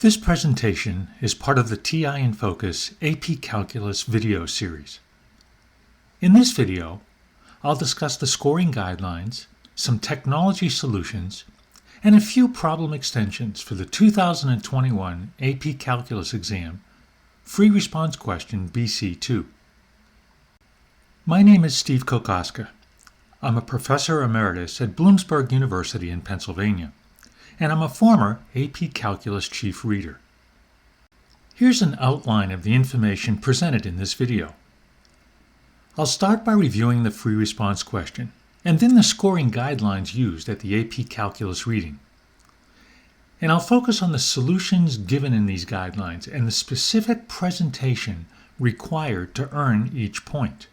This presentation is part of the TI-Nfocus AP Calculus video series. In this video, I'll discuss the scoring guidelines, some technology solutions, and a few problem extensions for the 2021 AP Calculus exam, free response question BC2. My name is Steve Kokoska. I'm a professor emeritus at Bloomsburg University in Pennsylvania, and I'm a former AP Calculus chief reader. Here's an outline of the information presented in this video. I'll start by reviewing the free response question, and then the scoring guidelines used at the AP Calculus reading. And I'll focus on the solutions given in these guidelines and the specific presentation required to earn each point.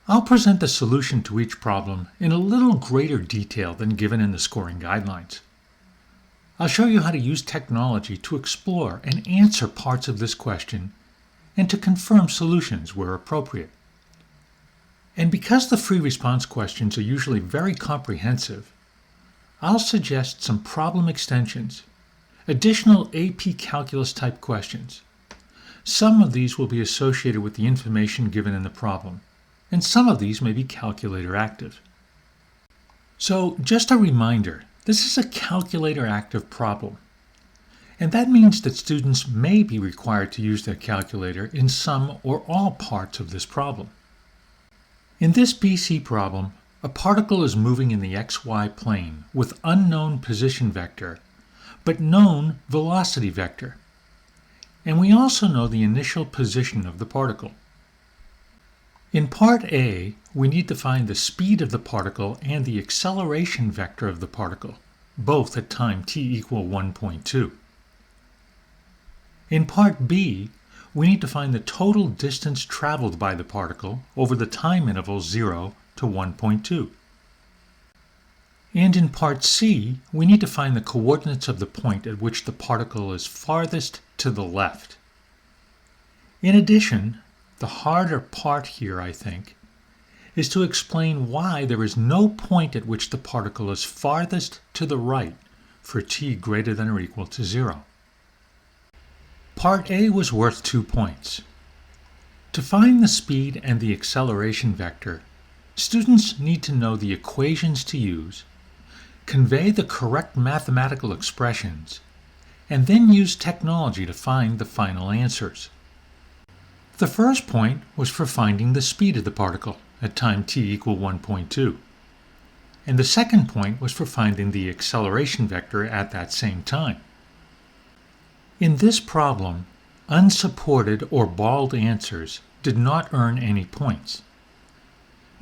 I'll present the solution to each problem in a little greater detail than given in the scoring guidelines. I'll show you how to use technology to explore and answer parts of this question and to confirm solutions where appropriate. And because the free response questions are usually very comprehensive, I'll suggest some problem extensions, additional AP Calculus type questions. Some of these will be associated with the information given in the problem, and some of these may be calculator active. So just a reminder, this is a calculator active problem, and that means that students may be required to use their calculator in some or all parts of this problem. In this BC problem, a particle is moving in the xy plane with unknown position vector, but known velocity vector, and we also know the initial position of the particle. In part A, we need to find the speed of the particle and the acceleration vector of the particle, both at time t equal 1.2. In part B, we need to find the total distance traveled by the particle over the time interval 0 to 1.2. And in part C, we need to find the coordinates of the point at which the particle is farthest to the left. In addition, the harder part here, I think, is to explain why there is no point at which the particle is farthest to the right for t greater than or equal to 0. Part A was worth 2 points. To find the speed and the acceleration vector, students need to know the equations to use, convey the correct mathematical expressions, and then use technology to find the final answers. The first point was for finding the speed of the particle at time t equal 1.2, and the second point was for finding the acceleration vector at that same time. In this problem, unsupported or bald answers did not earn any points.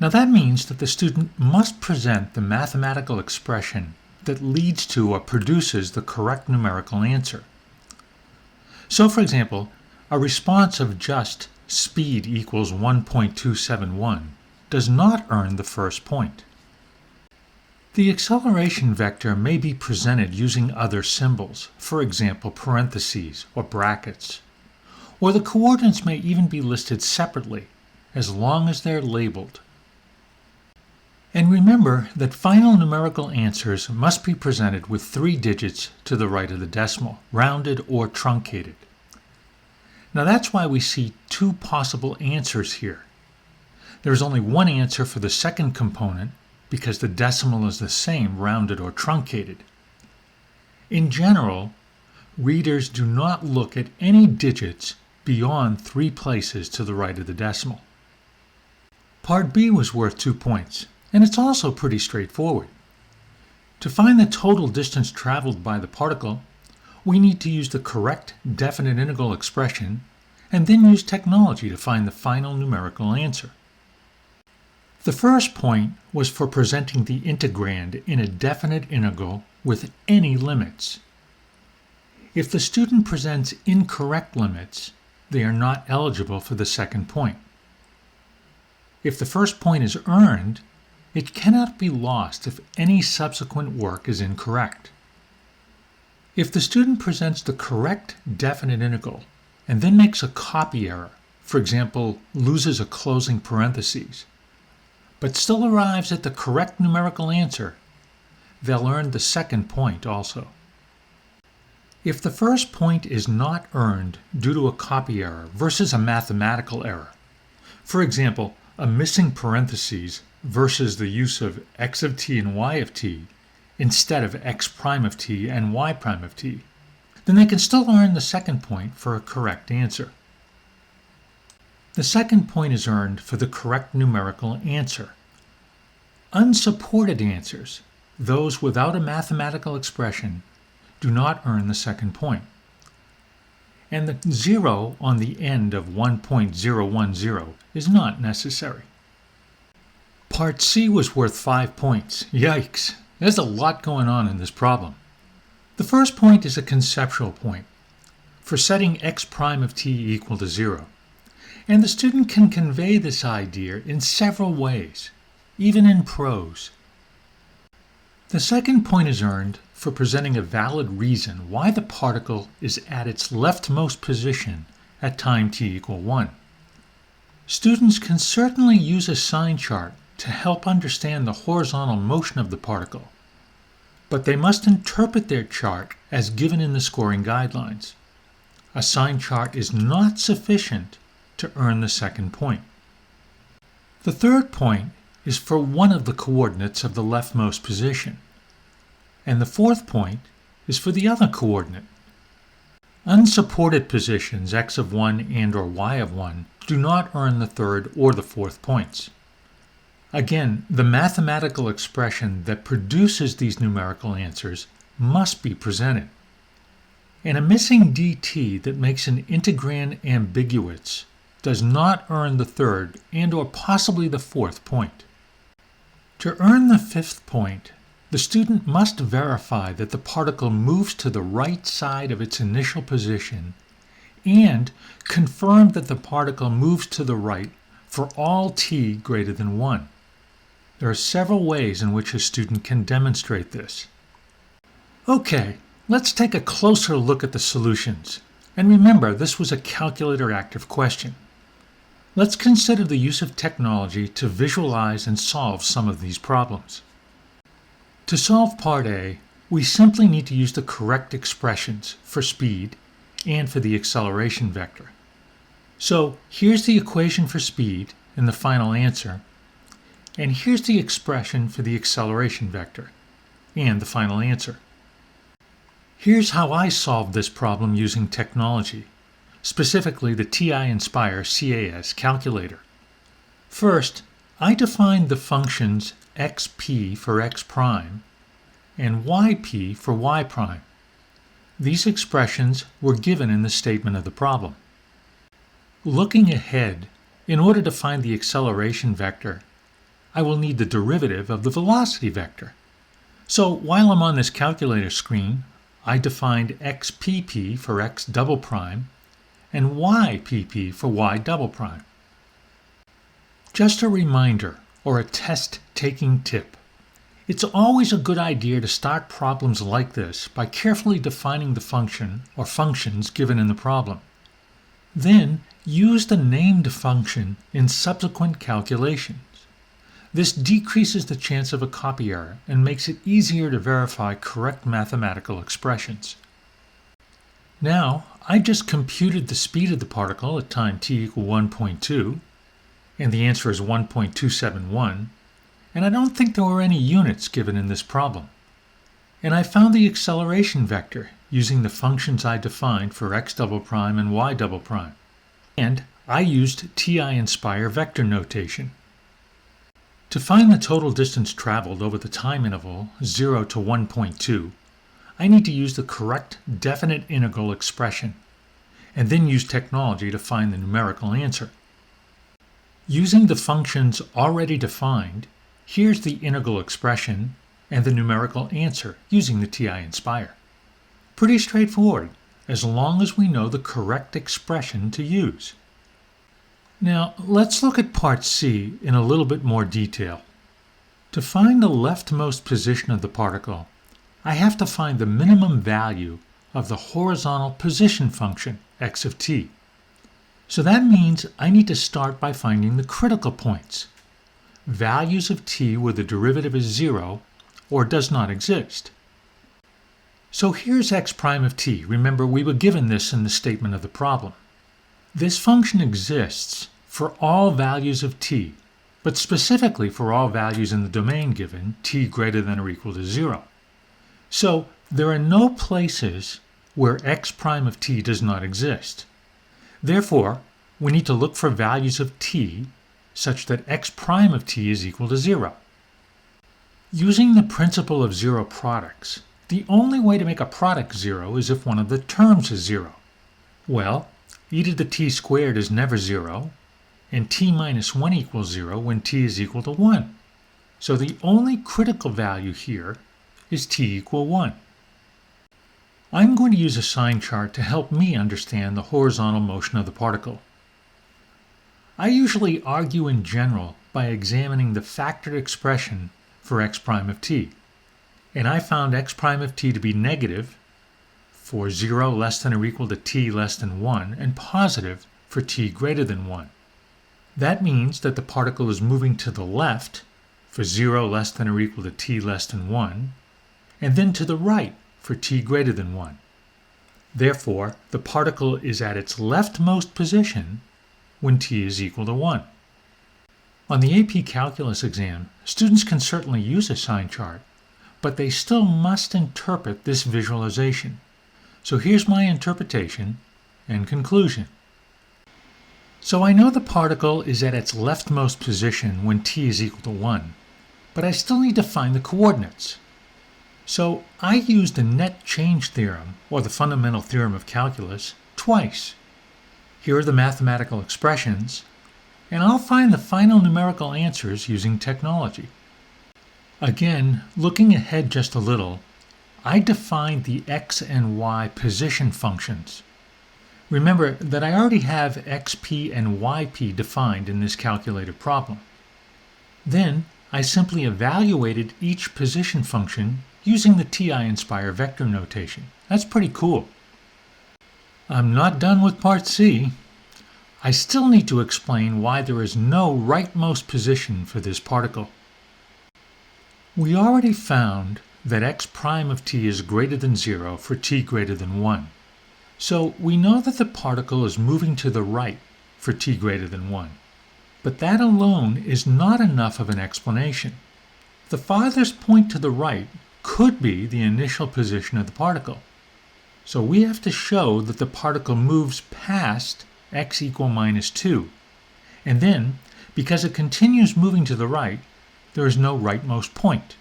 Now that means that the student must present the mathematical expression that leads to or produces the correct numerical answer. So for example, a response of just speed equals 1.271 does not earn the first point. The acceleration vector may be presented using other symbols, for example parentheses or brackets, or the coordinates may even be listed separately as long as they're labeled. And remember that final numerical answers must be presented with 3 digits to the right of the decimal, rounded or truncated. Now that's why we see 2 possible answers here. There is only one answer for the second component because the decimal is the same, rounded or truncated. In general, readers do not look at any digits beyond 3 places to the right of the decimal. Part B was worth 2 points, and it's also pretty straightforward. To find the total distance traveled by the particle, we need to use the correct definite integral expression and then use technology to find the final numerical answer. The first point was for presenting the integrand in a definite integral with any limits. If the student presents incorrect limits, they are not eligible for the second point. If the first point is earned, it cannot be lost if any subsequent work is incorrect. If the student presents the correct definite integral and then makes a copy error, for example, loses a closing parentheses, but still arrives at the correct numerical answer, they'll earn the second point also. If the first point is not earned due to a copy error versus a mathematical error, for example, a missing parentheses versus the use of x of t and y of t instead of x prime of t and y prime of t, then they can still earn the second point for a correct answer. The second point is earned for the correct numerical answer. Unsupported answers, those without a mathematical expression, do not earn the second point. And the 0 on the end of 1.010 is not necessary. Part C was worth 5 points. Yikes! There's a lot going on in this problem. The first point is a conceptual point for setting x prime of t equal to 0. And the student can convey this idea in several ways, even in prose. The second point is earned for presenting a valid reason why the particle is at its leftmost position at time t equal 1. Students can certainly use a sign chart to help understand the horizontal motion of the particle, but they must interpret their chart as given in the scoring guidelines. A sign chart is not sufficient to earn the second point. The third point is for one of the coordinates of the leftmost position, and the fourth point is for the other coordinate. Unsupported positions x of 1 and or y of 1 do not earn the third or the fourth points. Again, the mathematical expression that produces these numerical answers must be presented. And a missing dt that makes an integrand ambiguous does not earn the third and or possibly the fourth point. To earn the fifth point, the student must verify that the particle moves to the right side of its initial position and confirm that the particle moves to the right for all t greater than 1. There are several ways in which a student can demonstrate this. Okay, let's take a closer look at the solutions. And remember, this was a calculator active question. Let's consider the use of technology to visualize and solve some of these problems. To solve part A, we simply need to use the correct expressions for speed and for the acceleration vector. So here's the equation for speed and the final answer, and here's the expression for the acceleration vector and the final answer. Here's how I solved this problem using technology, specifically the TI-Nspire CAS calculator. First, I defined the functions xp for x prime and yp for y prime. These expressions were given in the statement of the problem. Looking ahead, in order to find the acceleration vector, I will need the derivative of the velocity vector. So while I'm on this calculator screen, I defined xpp for x double prime and ypp for y double prime. Just a reminder, or a test-taking tip. It's always a good idea to start problems like this by carefully defining the function or functions given in the problem. Then use the named function in subsequent calculations. This decreases the chance of a copy error and makes it easier to verify correct mathematical expressions. Now, I just computed the speed of the particle at time t equal 1.2, and the answer is 1.271, and I don't think there were any units given in this problem. And I found the acceleration vector using the functions I defined for x double prime and y double prime. And I used TI-Nspire vector notation. To find the total distance traveled over the time interval 0 to 1.2, I need to use the correct definite integral expression, and then use technology to find the numerical answer. Using the functions already defined, here's the integral expression and the numerical answer using the TI-Nspire. Pretty straightforward, as long as we know the correct expression to use. Now, let's look at part C in a little bit more detail. To find the leftmost position of the particle, I have to find the minimum value of the horizontal position function, x of t. So that means I need to start by finding the critical points, values of t where the derivative is 0 or does not exist. So here's x prime of t. Remember, we were given this in the statement of the problem. This function exists for all values of t, but specifically for all values in the domain given, t greater than or equal to 0. So there are no places where x prime of t does not exist. Therefore, we need to look for values of t such that x prime of t is equal to 0. Using the principle of zero products, the only way to make a product 0 is if one of the terms is 0. Well, e to the t squared is never 0, and t minus 1 equals 0 when t is equal to 1. So the only critical value here is t equal 1. I'm going to use a sign chart to help me understand the horizontal motion of the particle. I usually argue in general by examining the factored expression for x prime of t, and I found x prime of t to be negative for 0 less than or equal to t less than 1 and positive for t greater than 1. That means that the particle is moving to the left for 0 less than or equal to t less than 1, and then to the right for t greater than 1. Therefore, the particle is at its leftmost position when t is equal to 1. On the AP Calculus exam, students can certainly use a sign chart, but they still must interpret this visualization. So here's my interpretation and conclusion. So I know the particle is at its leftmost position when t is equal to 1, but I still need to find the coordinates. So I used the net change theorem, or the fundamental theorem of calculus, twice. Here are the mathematical expressions, and I'll find the final numerical answers using technology. Again, looking ahead just a little, I defined the x and y position functions. Remember that I already have xp and yp defined in this calculated problem. Then I simply evaluated each position function using the TI-Nspire vector notation. That's pretty cool. I'm not done with part C. I still need to explain why there is no rightmost position for this particle. We already found that x prime of t is greater than 0 for t greater than 1. So we know that the particle is moving to the right for t greater than 1. But that alone is not enough of an explanation. The farthest point to the right could be the initial position of the particle. So we have to show that the particle moves past x equal minus 2. And then, because it continues moving to the right, there is no rightmost point.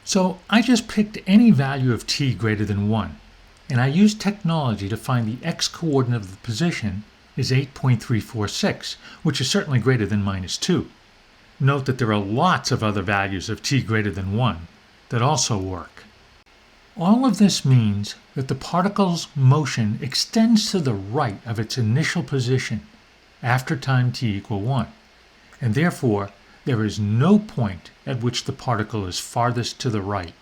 So I just picked any value of t greater than 1, and I used technology to find the x-coordinate of the position is 8.346, which is certainly greater than minus 2. Note that there are lots of other values of t greater than 1 that also work. All of this means that the particle's motion extends to the right of its initial position after time t equal 1, and therefore there is no point at which the particle is farthest to the right.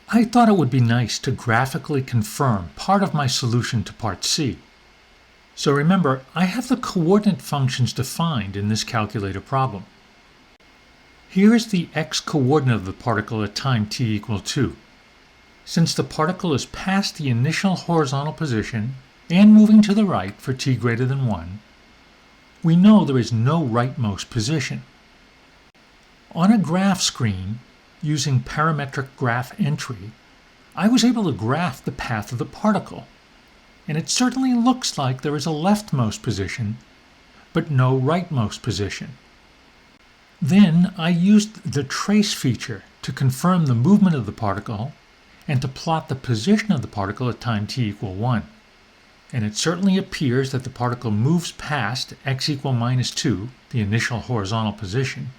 I thought it would be nice to graphically confirm part of my solution to part C. So remember, I have the coordinate functions defined in this calculated problem. Here is the x-coordinate of the particle at time t equal 2. Since the particle is past the initial horizontal position and moving to the right for t greater than 1, we know there is no rightmost position. On a graph screen, using parametric graph entry, I was able to graph the path of the particle, and it certainly looks like there is a leftmost position, but no rightmost position. Then I used the trace feature to confirm the movement of the particle and to plot the position of the particle at time t equal 1. And it certainly appears that the particle moves past x equal minus 2, the initial horizontal position,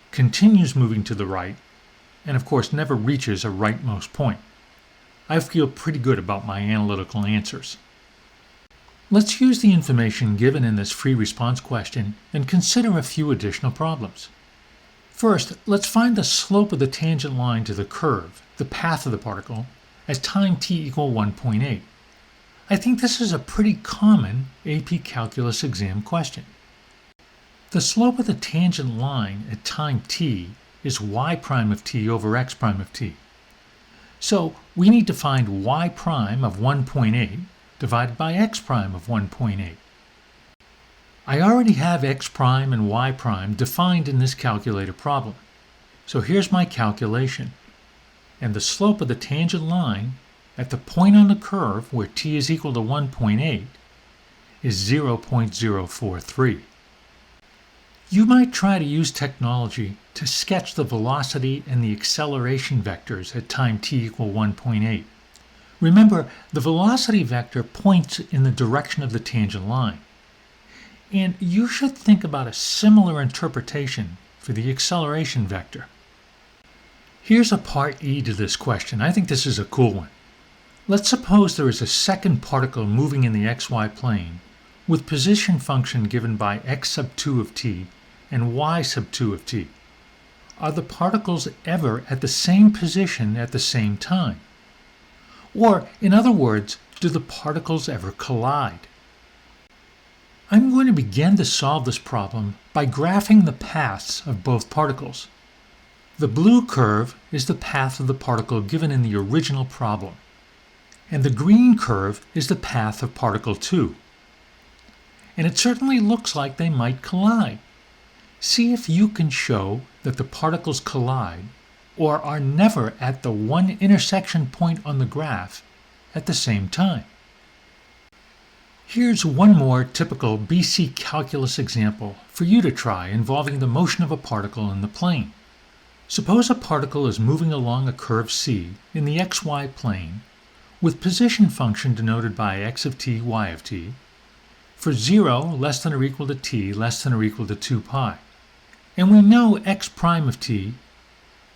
continues moving to the right, and of course never reaches a rightmost point. I feel pretty good about my analytical answers. Let's use the information given in this free response question and consider a few additional problems. First, let's find the slope of the tangent line to the curve, the path of the particle, at time t equal 1.8. I think this is a pretty common AP Calculus exam question. The slope of the tangent line at time t is y prime of t over x prime of t. So we need to find y prime of 1.8 divided by x prime of 1.8. I already have x prime and y prime defined in this calculator problem. So here's my calculation. And the slope of the tangent line at the point on the curve where t is equal to 1.8 is 0.043. You might try to use technology to sketch the velocity and the acceleration vectors at time t equal 1.8. Remember, the velocity vector points in the direction of the tangent line. And you should think about a similar interpretation for the acceleration vector. Here's a part E to this question. I think this is a cool one. Let's suppose there is a second particle moving in the xy plane with position function given by x sub 2 of t and y sub 2 of t. Are the particles ever at the same position at the same time? Or, in other words, do the particles ever collide? I'm going to begin to solve this problem by graphing the paths of both particles. The blue curve is the path of the particle given in the original problem, and the green curve is the path of particle 2. And it certainly looks like they might collide. See if you can show that the particles collide or are never at the one intersection point on the graph at the same time. Here's one more typical BC Calculus example for you to try involving the motion of a particle in the plane. Suppose a particle is moving along a curve C in the xy plane with position function denoted by x of t, y of t, for 0 less than or equal to t less than or equal to 2 pi. And we know x prime of t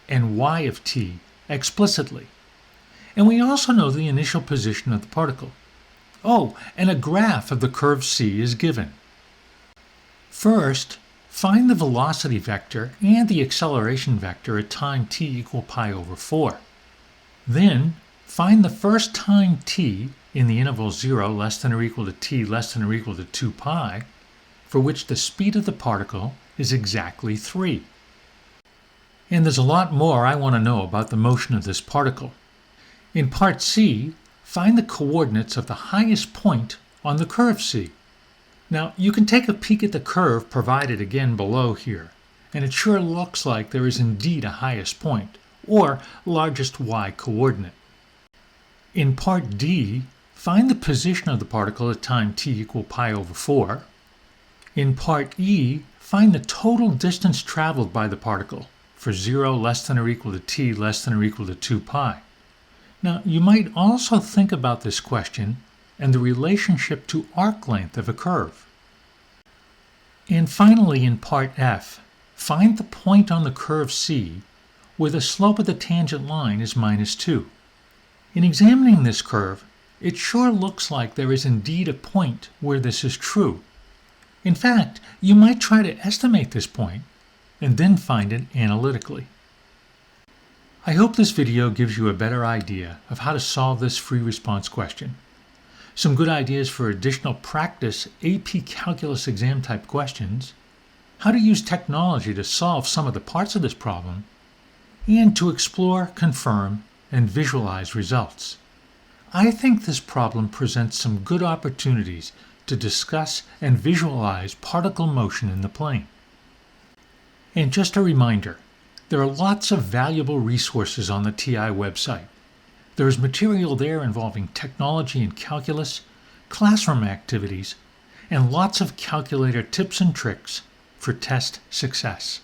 and y of t explicitly. And we also know the initial position of the particle. Oh, and a graph of the curve C is given. First, find the velocity vector and the acceleration vector at time t equal pi over 4. Then, find the first time t in the interval 0 less than or equal to t less than or equal to 2 pi, for which the speed of the particle is exactly 3. And there's a lot more I want to know about the motion of this particle. In part C, find the coordinates of the highest point on the curve C. Now, you can take a peek at the curve provided again below here, and it sure looks like there is indeed a highest point, or largest y coordinate. In part D, find the position of the particle at time t equal pi over 4. In part E, find the total distance traveled by the particle for 0 less than or equal to t less than or equal to 2 pi. Now, you might also think about this question and the relationship to arc length of a curve. And finally, in part F, find the point on the curve C where the slope of the tangent line is -2. In examining this curve, it sure looks like there is indeed a point where this is true. In fact, you might try to estimate this point and then find it analytically. I hope this video gives you a better idea of how to solve this free response question. Some good ideas for additional practice AP Calculus exam type questions, how to use technology to solve some of the parts of this problem, and to explore, confirm, and visualize results. I think this problem presents some good opportunities to discuss and visualize particle motion in the plane. And just a reminder, there are lots of valuable resources on the TI website. There is material there involving technology and calculus, classroom activities, and lots of calculator tips and tricks for test success.